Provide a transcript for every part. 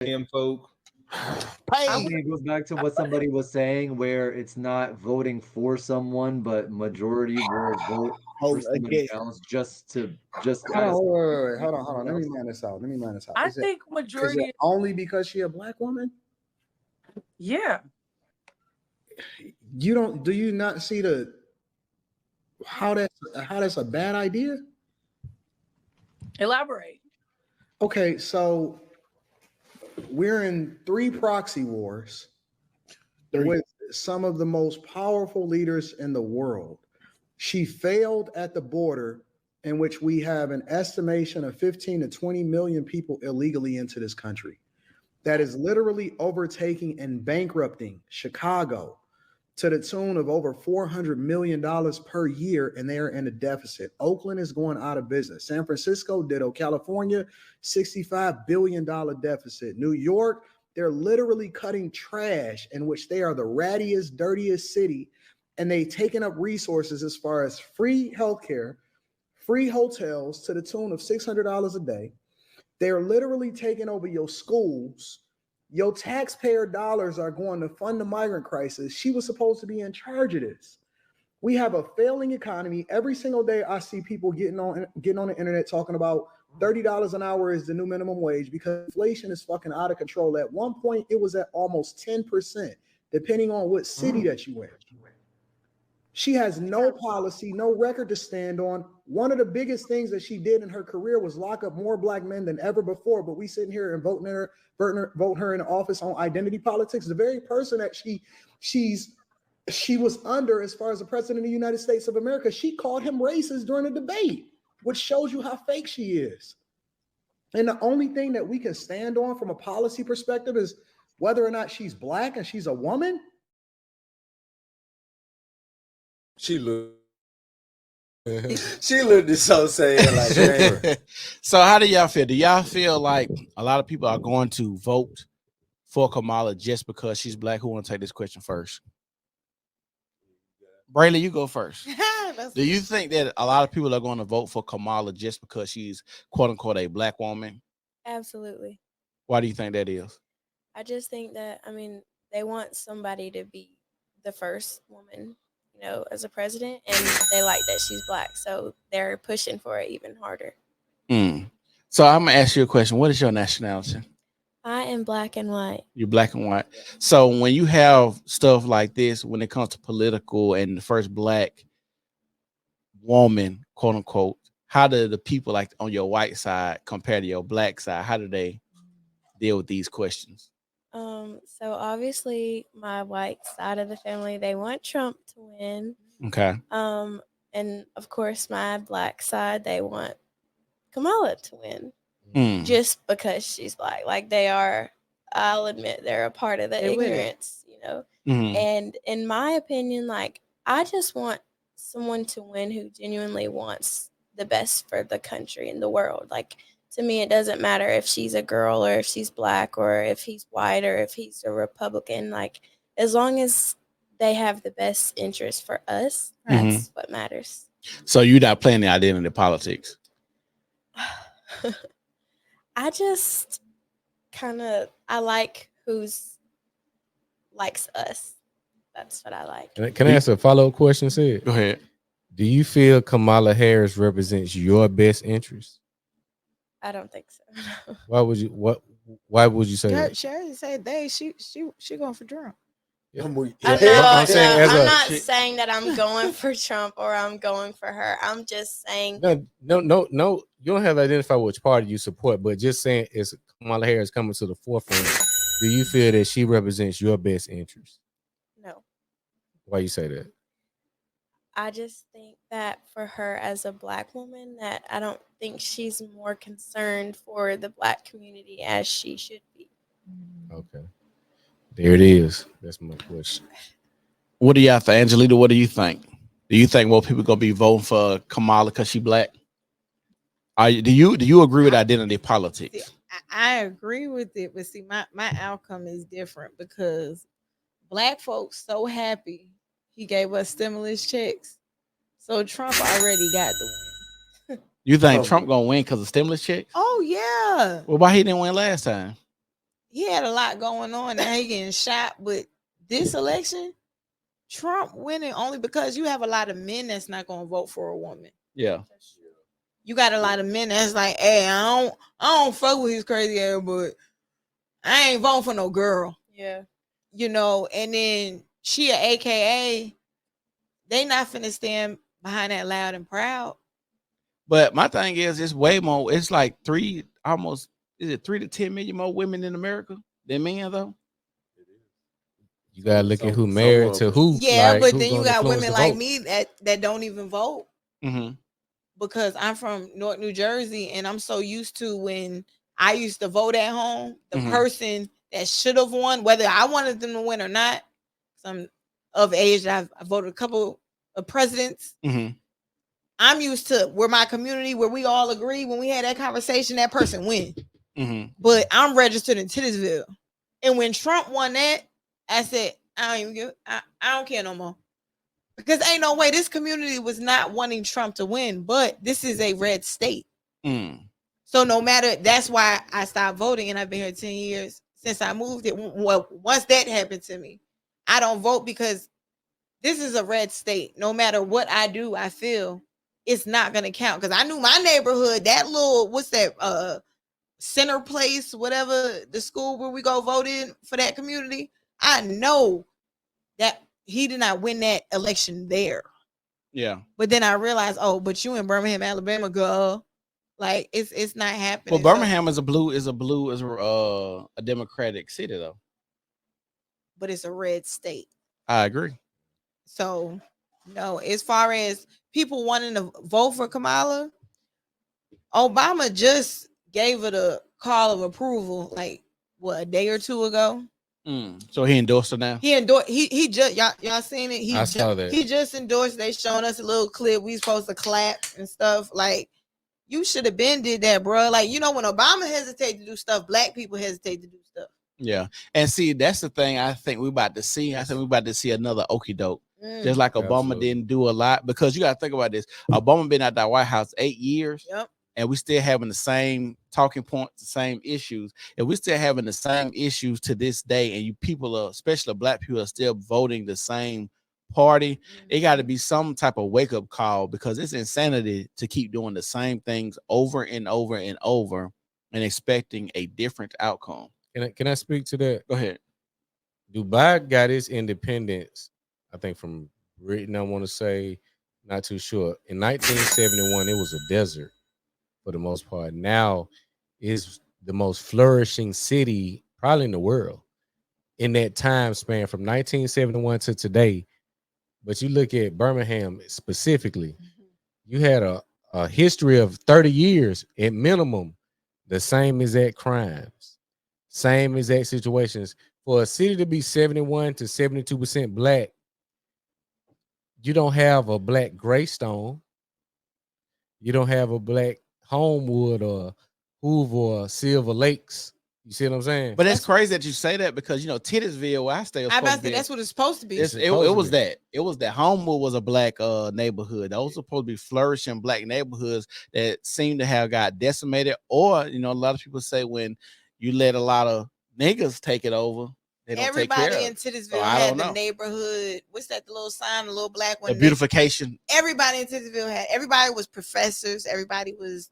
damn folk. I I mean, would, it goes back to what somebody was saying, where it's not voting for someone, but majority will vote for hold somebody again. else just Hold out on, of wait. for Hold on, hold on. someone Let me else. man this out. Let me man this out. I Is it think majority. only because she a black woman? Yeah, You don't? Do you not see the how that's a bad idea? elaborate. Okay, so we're in three proxy wars with some of the most powerful leaders in the world. She failed at the border, in which we have an estimation of 15 to 20 million people illegally into this country. That is literally overtaking and bankrupting Chicago to the tune of over $400 million per year, and they are in a deficit. Oakland is going out of business. San Francisco, ditto. California, $65 billion deficit. New York, they're literally cutting trash, in which they are the rattiest, dirtiest city, and they've taken up resources as far as free healthcare, free hotels to the tune of $600 a day. They're literally taking over your schools. Your taxpayer dollars are going to fund the migrant crisis. She was supposed to be in charge of this. We have a failing economy. Every single day I see people getting on the internet talking about $30 an hour is the new minimum wage because inflation is fucking out of control. At one point, it was at almost 10%, depending on what city that you in. She has no policy, no record to stand on. One of the biggest things that she did in her career was lock up more black men than ever before. But we sitting here and vote her in office on identity politics. The very person that she was under as far as the president of the United States of America, she called him racist during a debate, which shows you how fake she is. And the only thing that we can stand on from a policy perspective is whether or not she's black and she's a woman. She looked. She looked so sad, like damn. So how do y'all feel? Do y'all feel like a lot of people are going to vote for Kamala just because she's black? Who want to take this question first? Braylon, you go first. Do you think that a lot of people are going to vote for Kamala just because she's quote unquote a black woman? Absolutely. Why do you think that is? I just think that, I mean, they want somebody to be the first woman, as a president, and they like that she's black, so they're pushing for it even harder. So I'm gonna ask you a question. What is your nationality? I am black and white. You're black and white. So when you have stuff like this, when it comes to political and the first black woman, quote unquote, how do the people like on your white side compare to your black side? How do they deal with these questions? So obviously my white side of the family, they want Trump to win. Okay. And of course my black side, they want Kamala to win. Just because she's black. Like they are, I'll admit they're a part of the ignorance, And in my opinion, like I just want someone to win who genuinely wants the best for the country and the world. Like to me, it doesn't matter if she's a girl or if she's black or if he's white or if he's a Republican. Like as long as they have the best interest for us, that's what matters. So you're not playing the identity politics? I just I like who's likes us. That's what I like. Can I ask a follow-up question, Sid? Go ahead. Do you feel Kamala Harris represents your best interest? I don't think so. Why would you say that? She already said she going for Trump. Yeah. I'm I'm saying not saying that I'm going for Trump or I'm going for her. I'm just saying no. You don't have to identify which party you support, but just saying is Kamala Harris coming to the forefront. Do you feel that she represents your best interest? No. Why you say that? I just think that for her as a black woman, that I don't think she's more concerned for the black community as she should be. Okay. There it is. That's my question. What do y'all think, Angelita? What do you think? Do you think more people gonna be voting for Kamala because she black? Do you agree with identity politics? See, I agree with it, but see, my outcome is different because black folks so happy he gave us stimulus checks, so Trump already got the win. You think Trump gonna win because of stimulus checks? Oh yeah. Well, why he didn't win last time? he had a lot going on and he getting shot. But this election, Trump winning only because you have a lot of men that's not gonna vote for a woman. Yeah. You got a lot of men that's like, hey, I don't fuck with his crazy ass, but I ain't voting for no girl. Yeah. You know, and then she a AKA, they not finna stand behind that loud and proud. But my thing is, it's way more. It's like 3 to 10 million more women in America than men, though. You gotta look at who Some married to who. Yeah, like, but who then you gonna got influence women the like vote. me that don't even vote. Mm-hmm. Because I'm from North New Jersey and I'm so used to when I used to vote at home, the person that should have won, whether I wanted them to win or not, some of age, I voted a couple of presidents. Mm-hmm. I'm used to where my community, where we all agree when we had that conversation, that person win. Mm-hmm. But I'm registered in Titusville. And when Trump won that, I said, I don't care no more. Because ain't no way this community was not wanting Trump to win, but this is a red state. Mm. So no matter, that's why I stopped voting and I've been here 10 years since I moved it. Well, once that happened to me, I don't vote because this is a red state. No matter what I do, I feel it's not going to count. Because I knew my neighborhood, that little, what's that, center place, whatever, the school where we go vote in for that community. I know that he did not win that election there. Yeah. But then I realized, oh, but you in Birmingham, Alabama, girl. Like it's not happening. Well, Birmingham is a Democratic city though. But it's a red state. I agree. So no, as far as people wanting to vote for Kamala, Obama just gave it a call of approval, like what, a day or two ago. So he endorsed it now. He endorsed. He just y'all seen it. I saw that. He just endorsed. They showing us a little clip. We supposed to clap and stuff. Like you should have been did that, bro. Like you know when Obama hesitate to do stuff, black people hesitate to do stuff. Yeah, and see that's the thing. I think we're about to see. I think we're about to see another okie doke. Just like Obama Absolutely. didn't do a lot, because you got to think about this. Obama been at that White House 8 years. Yep. And we still having the same talking points, the same issues. And we still having the same issues to this day. And you people are, especially black people, are still voting the same party. It got to be some type of wake up call, because it's insanity to keep doing the same things over and over and over and expecting a different outcome. Can I speak to that? Go ahead. Dubai got its independence, I think, from Britain. I want to say, not too sure. In 1971, it was a desert for the most part. Now is the most flourishing city probably in the world in that time span from 1971 to today. But you look at Birmingham specifically, you had a history of 30 years at minimum, the same exact crimes, same exact situations. For a city to be 71 to 72% black, you don't have a black Greystone. You don't have a black Homewood or Hoover or Silver Lakes. You see what I'm saying? But it's crazy that you say that, because, you know, Titusville, where I stay, I about to say that's what it's supposed to be. It was that. It was that Homewood was a black neighborhood. Those are supposed to be flourishing black neighborhoods that seem to have got decimated. Or, you know, a lot of people say when you let a lot of niggas take it over, they don't take care of Everybody it. in Titusville So I had don't the know. neighborhood. What's that? The little sign, the little black one. The beautification. Everybody in Titusville had. Everybody was professors. Everybody was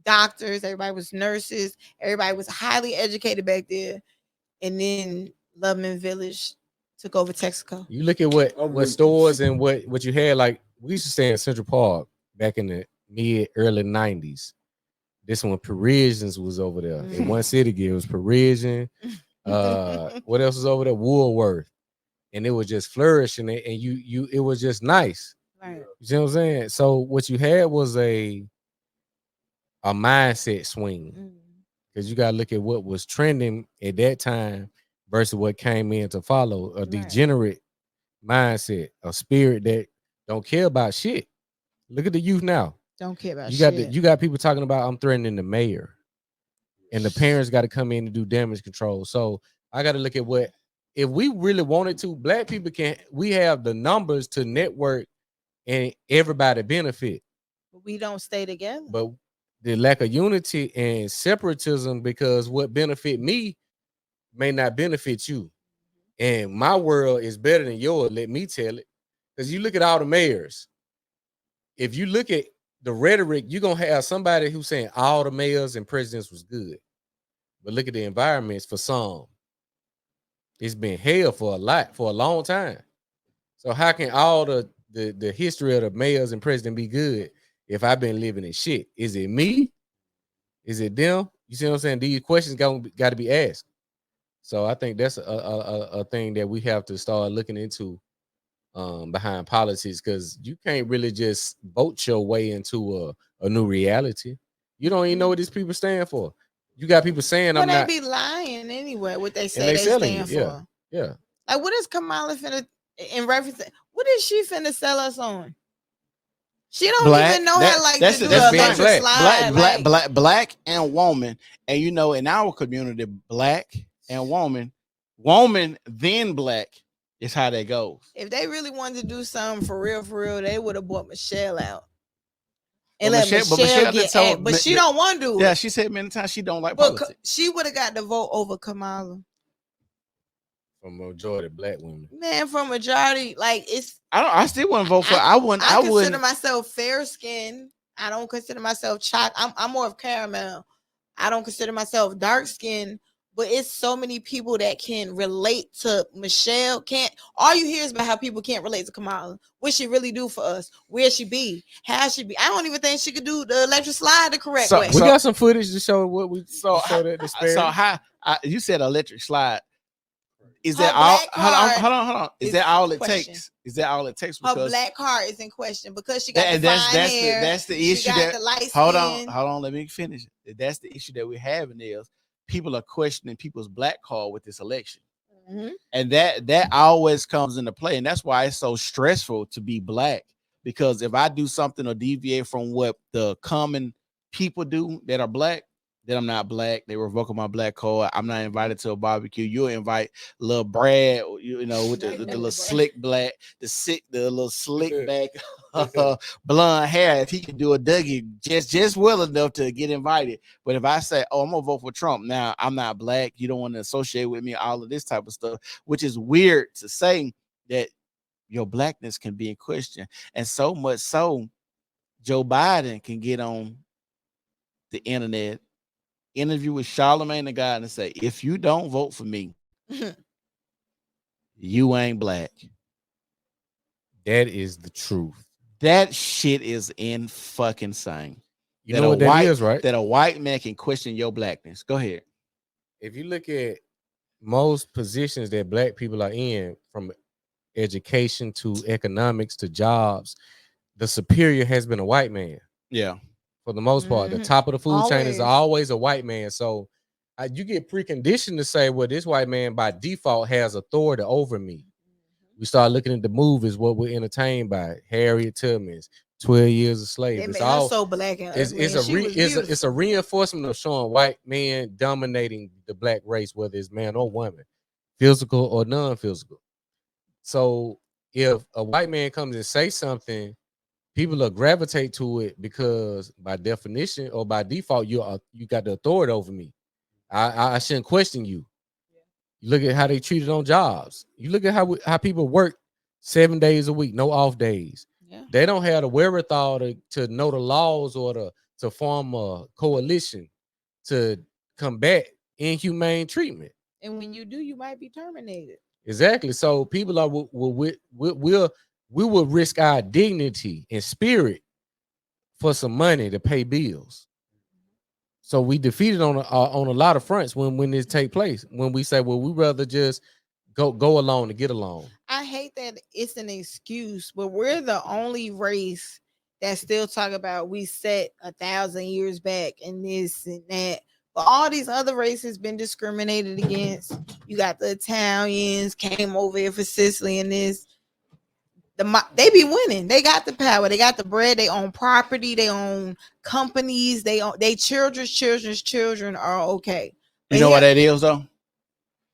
doctors. Everybody was nurses. Everybody was highly educated back there. And then Loveman Village took over Texaco. You look at what stores and what you had. Like we used to stay in Central Park back in the early 90s. This one Parisians was over there. In one city, it was Parisian. What else was over there? Woolworth. And it was just flourishing, and it was just nice. Right. You see what I'm saying? So what you had was a mindset swing, because you got to look at what was trending at that time versus what came in to follow. A degenerate mindset, a spirit that don't care about shit. Look at the youth now. Don't care about shit. You got people talking about, I'm threatening the mayor, and the parents got to come in and do damage control. So I got to look at what, if we really wanted to, black people we have the numbers to network and everybody benefit. We don't stay together. But the lack of unity and separatism, because what benefit me may not benefit you. And my world is better than yours, let me tell it. Because you look at all the mayors. If you look at the rhetoric, you're going to have somebody who's saying all the mayors and presidents was good. But look at the environments for some. It's been hell for a long time. So how can all the history of the mayors and president be good if I've been living in shit? Is it me? Is it them? You see what I'm saying? These questions got to be asked. So I think that's a thing that we have to start looking into behind politics, because you can't really just vote your way into a new reality. You don't even know what these people stand for. You got people saying I'm not. They be lying anyway. What they say And they stand you. for. Yeah. Like, what is Kamala finna in reference? What is she finna sell us on? She don't even know how like to do an electric slide. Black and woman, and you know, in our community, black and woman, then black is how that goes. If they really wanted to do something for real, they would have bought Michelle out. And let Michelle get at, but she don't want to do it. Yeah, she said many times she don't like politics. She would have got the vote over Kamala. From majority black women. Man, from majority, like it's. I still wouldn't vote for. I consider myself fair skinned. I don't consider myself chocolate. I'm more of caramel. I don't consider myself dark skinned. But it's so many people that can relate to Michelle. All you hear is about how people can't relate to Kamala. What she really do for us? Where she be? How she be? I don't even think she could do the electric slide the correct way. We got some footage to show what we show that disparity. So how you said electric slide? Is that all? Hold on. Is that all it takes? Is that all it takes? Because her black card is in question because she got the fine hair. That's the issue. Hold on. Let me finish. That's the issue that we're having is people are questioning people's black card with this election. Mm-hmm. And that always comes into play. And that's why it's so stressful to be black, because if I do something or deviate from what the common people do that are black, then I'm not black. They revoke my black card. I'm not invited to a barbecue. You'll invite little Brad, you know, with the little slick black, the little slick back blonde hair. If he can do a Dougie just well enough to get invited. But if I say, oh, I'm gonna vote for Trump, now I'm not black. You don't want to associate with me, all of this type of stuff, which is weird to say that your blackness can be in question. And so much so, Joe Biden can get on the internet, interview with Charlamagne the God, and say, if you don't vote for me, you ain't black. That is the truth. That shit is in fucking insane. You know what that is, right? That a white man can question your blackness. Go ahead. If you look at most positions that black people are in, from education to economics to jobs, the superior has been a white man. Yeah. For the most part, the top of the food chain is always a white man. So you get preconditioned to say, well, this white man by default has authority over me. We start looking at the movies, what we're entertained by. Harriet Tubman's 12 Years a Slave. It's all so black and it's a reinforcement of showing white men dominating the black race, whether it's man or woman, physical or non-physical. So if a white man comes and say something, people will gravitate to it because by definition or by default, you got the authority over me. I shouldn't question you. You look at how they treated on jobs. You look at how people work 7 days a week, no off days. Yeah. They don't have the wherewithal to know the laws or to form a coalition to combat inhumane treatment. And when you do, you might be terminated. Exactly. So people are we will risk our dignity and spirit for some money to pay bills. So we defeated on a lot of fronts when this take place. When we say, well, we rather just go along to get along. I hate that it's an excuse, but we're the only race that still talk about we set 1,000 years back and this and that. But all these other races been discriminated against. You got the Italians came over here for Sicily and this. They be winning. They got the power. They got the bread. They own property. They own companies. They children's children are okay. You know what that is though?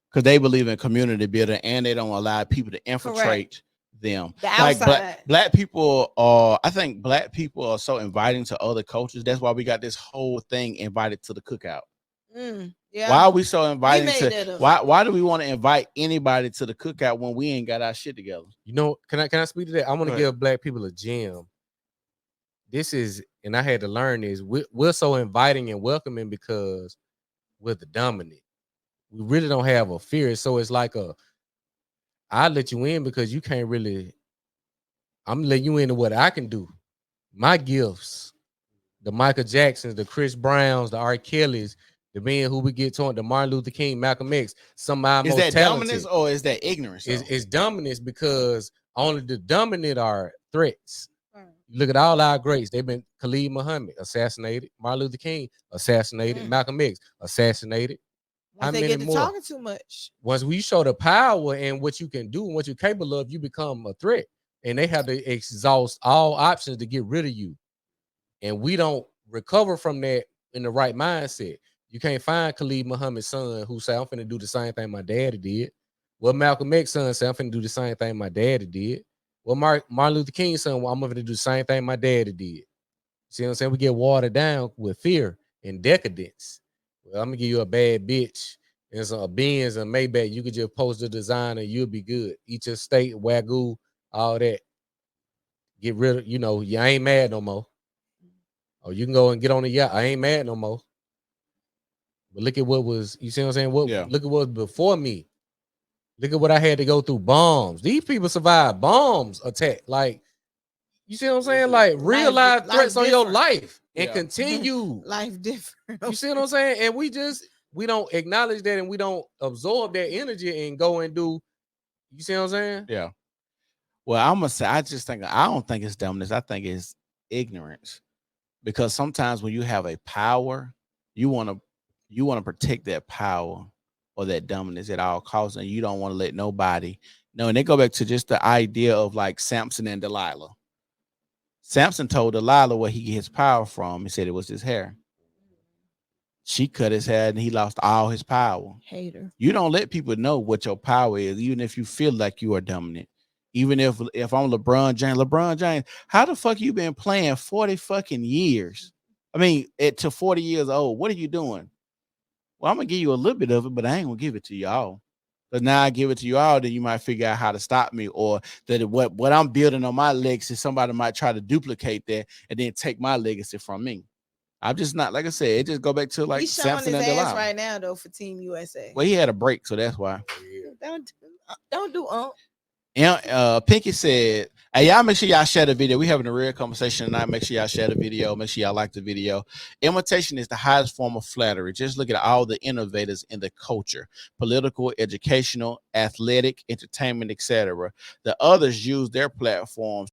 Because they believe in community building and they don't allow people to infiltrate them. The Like outside. black people are, I think black people are so inviting to other cultures. That's why we got this whole thing invited to the cookout. Yeah. Why are we so inviting made that to up. why do we want to invite anybody to the cookout when we ain't got our shit together? You know, can I speak to that? I want Go to ahead. give black people a gem. This is, and I had to learn this. We're so inviting and welcoming because we're the dominant. We really don't have a fear. So it's like I let you in because you can't really. I'm letting you into what I can do. My gifts, the Michael Jacksons, the Chris Browns, the R. Kellys, the men who we get to, the Martin Luther King, Malcolm X. Some of our Is most that talented. dominance or is that ignorance? It's dominance because only the dominant are threats. Look at all our greats. They've been Khalid Muhammad assassinated, Martin Luther King assassinated, Malcolm X assassinated. Once they get to talking too much. Once we show the power and what you can do and what you're capable of, you become a threat. And they have to exhaust all options to get rid of you. And we don't recover from that in the right mindset. You can't find Khalid Muhammad's son who said, I'm finna do the same thing my daddy did. Well, Malcolm X's son said, I'm finna do the same thing my daddy did. Well, Martin Luther King's son, well, I'm going to do the same thing my daddy did. See what I'm saying? We get watered down with fear and decadence. Well, I'm going to give you a bad bitch and some Benz and Maybach. You could just post the design and you'll be good. Eat your steak, Wagyu, all that. Get rid of, you ain't mad no more. Or you can go and get on the yacht. I ain't mad no more. But look at what was, you see what I'm saying? Look at what was before me. Look at what I had to go through. Bombs. These people survived bombs attack. Like, you see what I'm saying? Like real life threats on your life and continue. Life different. You see what I'm saying? And we don't acknowledge that and we don't absorb that energy and go and do. You see what I'm saying? Yeah. Well, I'm gonna say I don't think it's dumbness. I think it's ignorance. Because sometimes when you have a power, you want to protect that power or that dominance at all costs, and you don't want to let nobody know. And they go back to just the idea of like Samson and Delilah. Samson told Delilah where he gets his power from. He said it was his hair. She cut his hair and he lost all his power. Hater. You don't let people know what your power is, even if you feel like you are dominant. Even if I'm LeBron James, how the fuck you been playing 40 fucking years? I mean, to 40 years old, what are you doing? Well, I'm gonna give you a little bit of it, but I ain't gonna give it to y'all. But now I give it to you all, then you might figure out how to stop me, or that what I'm building on my legacy, somebody might try to duplicate that and then take my legacy from me. I'm just not, like I said, it just go back to like He's showing Samson his and ass Delilah right now though for Team USA. Well, he had a break, so that's why. Don't do And Pinky said, hey, y'all make sure y'all share the video. We having a real conversation tonight. Make sure y'all share the video. Make sure y'all like the video. Imitation is the highest form of flattery. Just look at all the innovators in the culture: political, educational, athletic, entertainment, etc. The others use their platforms